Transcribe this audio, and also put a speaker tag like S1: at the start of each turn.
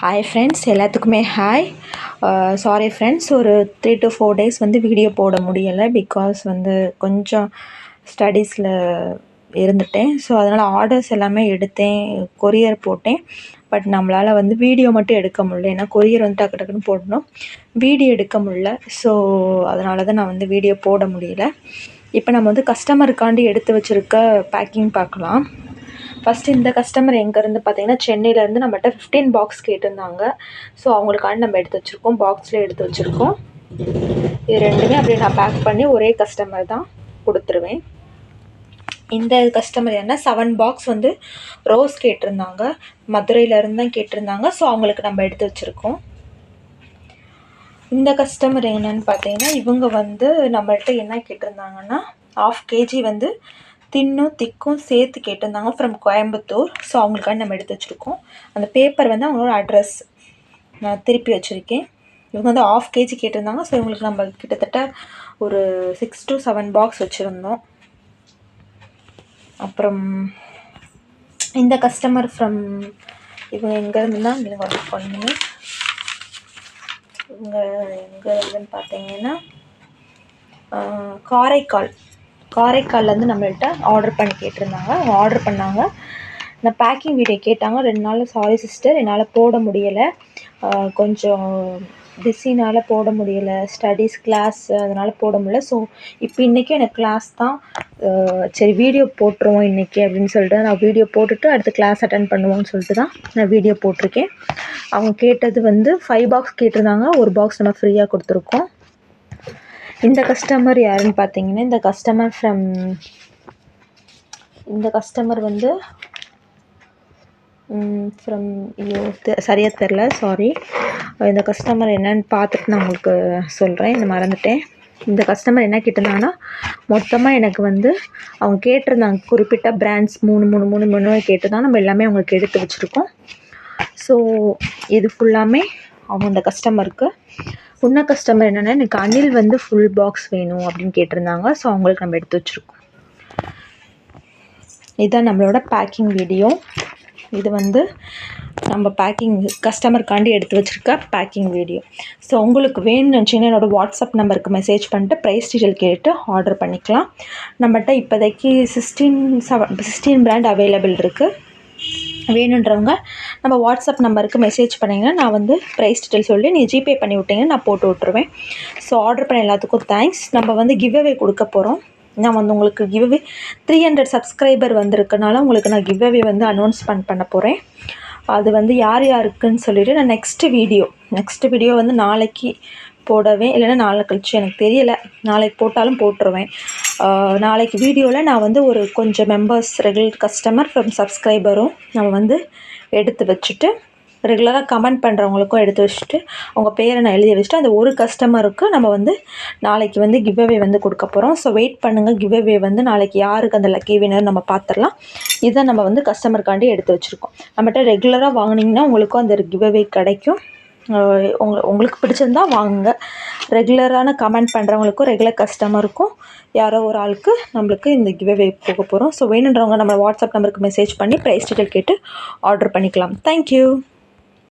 S1: Hi friends, எல்லாத்துக்குமே hi. Sorry friends, ஒரு 3 to 4 days வந்து வீடியோ போட முடியலை. பிகாஸ் வந்து கொஞ்சம் ஸ்டடீஸில் இருந்துட்டேன். ஸோ அதனால் ஆர்டர்ஸ் எல்லாமே எடுத்தேன், கொரியர் போட்டேன். பட் நம்மளால் வந்து வீடியோ மட்டும் எடுக்க முடியல. ஏன்னா கொரியர் வந்து டக்கு டக்குன்னு போடணும், வீடியோ எடுக்க முடியல. ஸோ அதனால தான் நான் வந்து வீடியோ போட முடியல. இப்போ நம்ம வந்து கஸ்டமருக்காண்டி எடுத்து வச்சுருக்க பேக்கிங் பார்க்கலாம். ஃபஸ்ட்டு இந்த கஸ்டமர் எங்கேருந்து பார்த்தீங்கன்னா, சென்னையிலேருந்து நம்மகிட்ட 15 பாக்ஸ் கேட்டிருந்தாங்க. ஸோ அவங்களுக்காண்டி நம்ம எடுத்து வச்சுருக்கோம், பாக்ஸில் எடுத்து வச்சுருக்கோம். இது ரெண்டுமே அப்படியே நான் பேக் பண்ணி ஒரே கஸ்டமர் தான் கொடுத்துருவேன். இந்த கஸ்டமர் என்ன 7 பாக்ஸ் வந்து ரோஸ் கேட்டிருந்தாங்க, மதுரையிலேருந்து தான் கேட்டிருந்தாங்க. ஸோ அவங்களுக்கு நம்ம எடுத்து வச்சுருக்கோம். இந்த கஸ்டமர் என்னன்னு பார்த்தீங்கன்னா, இவங்க வந்து நம்மள்கிட்ட என்ன கேட்டிருந்தாங்கன்னா, 1/2 kg வந்து தின்னும் திக்கும் சேர்த்து கேட்டிருந்தாங்க ஃப்ரம் கோயம்புத்தூர். ஸோ அவங்களுக்காண்டி நம்ம எடுத்து வச்சுருக்கோம். அந்த பேப்பர் வந்து அவங்களோட அட்ரஸ் நான் திருப்பி வச்சுருக்கேன். இவங்க வந்து 1/2 kg கேட்டிருந்தாங்க. ஸோ இவங்களுக்கு நம்ம கிட்டத்தட்ட ஒரு 6 to 7 பாக்ஸ் வச்சுருந்தோம். அப்புறம் இந்த கஸ்டமர் ஃப்ரம் இவங்க எங்கேருந்துன்னா இவங்க ஒர்க் பண்ணுங்க. இவங்க எங்கே இருந்துன்னு பார்த்தீங்கன்னா காரைக்கால்லேருந்து நம்மள்கிட்ட ஆர்டர் பண்ணி கேட்டிருந்தாங்க. அவங்க ஆர்டர் பண்ணாங்க, நான் பேக்கிங் வீடியோ கேட்டாங்க. 2 நாள் சாரி சிஸ்டர், என்னால் போட முடியலை, கொஞ்சம் பிஸினால் போட முடியலை, ஸ்டடீஸ் கிளாஸ் அதனால் போட முடியல. ஸோ இப்போ இன்றைக்கி எனக்கு கிளாஸ் தான், சரி வீடியோ போட்டுருவோம் இன்றைக்கி அப்படின்னு சொல்லிட்டு நான் வீடியோ போட்டுட்டு அடுத்து கிளாஸ் அட்டன் பண்ணுவோன்னு சொல்லிட்டு தான் நான் வீடியோ போட்டிருக்கேன். அவங்க கேட்டது வந்து 5 பாக்ஸ் கேட்டிருந்தாங்க, ஒரு பாக்ஸ் நம்ம ஃப்ரீயாக கொடுத்துருக்கோம். இந்த கஸ்டமர் யாருன்னு பார்த்தீங்கன்னா, இந்த கஸ்டமர் வந்து ஃப்ரம் சரியாக தெரில, சாரி. இந்த கஸ்டமர் என்னன்னு பார்த்துட்டு நான் உங்களுக்கு சொல்கிறேன், இந்த மறந்துட்டேன். இந்த கஸ்டமர் என்ன கேட்டிருந்தாங்கன்னா, மொத்தமாக எனக்கு வந்து அவங்க கேட்டிருந்தாங்க குறிப்பிட்ட பிராண்ட்ஸ் 3 கேட்டிருந்தாங்க. நம்ம எல்லாமே அவங்களுக்கு எடுத்து வச்சுருக்கோம். ஸோ இது ஃபுல்லாமே அவங்க இந்த கஸ்டமருக்கு. இன்ன கஸ்டமர் என்னென்னா, எனக்கு அணில் வந்து ஃபுல் பாக்ஸ் வேணும் அப்படின்னு கேட்டிருந்தாங்க. ஸோ அவங்களுக்கு நம்ம எடுத்து வச்சுருக்கோம். இதுதான் நம்மளோட பேக்கிங் வீடியோ. இது வந்து நம்ம கஸ்டமருக்காண்டி எடுத்து வச்சுருக்க பேக்கிங் வீடியோ. ஸோ உங்களுக்கு வேணும்னு நினச்சிங்கன்னா என்னோடய வாட்ஸ்அப் நம்பருக்கு மெசேஜ் பண்ணிட்டு ப்ரைஸ் டீட்டெயில் கேட்டு ஆர்டர் பண்ணிக்கலாம். நம்மகிட்ட இப்போதைக்கு 16 பிராண்ட் அவைலபிள் இருக்குது. வேணுன்றவங்க நம்ம வாட்ஸ்அப் நம்பருக்கு மெசேஜ் பண்ணிங்கன்னா நான் வந்து ப்ரைஸ் டீட்டெயில் சொல்லி நீங்கள் ஜிபே பண்ணி விட்டிங்கன்னா நான் போட்டு விட்ருவேன். ஸோ ஆர்டர் பண்ண எல்லாத்துக்கும் தேங்க்ஸ். நம்ம வந்து கிவ்அவே கொடுக்க போகிறோம். நான் வந்து உங்களுக்கு கிவ்அவே 300 சப்ஸ்கிரைபர் வந்திருக்கனால உங்களுக்கு நான் கிவ்அவே வந்து அனௌன்ஸ்மெண்ட் பண்ண போகிறேன். அது வந்து யார் யாருக்குன்னு சொல்லிவிட்டு நான் நெக்ஸ்ட்டு வீடியோ வந்து நாளைக்கு போடவே, இல்லைன்னா நாளை கழிச்சு எனக்கு தெரியலை, நாளைக்கு போட்டாலும் போட்டுருவேன். நாளைக்கு வீடியோவில் நான் வந்து ஒரு கொஞ்சம் மெம்பர்ஸ் ரெகுலர் கஸ்டமர் ஃப்ரம் சப்ஸ்கிரைபரும் நம்ம வந்து எடுத்து வச்சுட்டு, ரெகுலராக கமெண்ட் பண்ணுறவங்களுக்கும் எடுத்து வச்சுட்டு அவங்க பேரை நான் எழுதி வச்சுட்டு அந்த ஒரு கஸ்டமருக்கு நம்ம வந்து நாளைக்கு வந்து கிவ்அவே வந்து கொடுக்க போகிறோம். ஸோ வெயிட் பண்ணுங்கள். கிவ்அவே வந்து நாளைக்கு யாருக்கு அந்த லக்கி வினர் நம்ம பார்த்துடலாம். இதை நம்ம வந்து கஸ்டமருக்காண்டி எடுத்து வச்சுருக்கோம். நம்மகிட்ட ரெகுலராக வாங்கினீங்கன்னா உங்களுக்கும் அந்த கிவ்அவே கிடைக்கும். உங்களுக்கு பிடிச்சிருந்தா வாங்குங்க. ரெகுலரான கமெண்ட் பண்ணுறவங்களுக்கும் ரெகுலர் கஸ்டமருக்கும் யாரோ ஒரு ஆளுக்கு நம்மளுக்கு இந்த கிவ்அவே போக போகிறோம். ஸோ வேணுன்றவங்க நம்ம வாட்ஸ்அப் நம்பருக்கு மெசேஜ் பண்ணி ப்ரைஸ் டீட்டெயில் கேட்டு ஆர்டர் பண்ணிக்கலாம். தேங்க்யூ.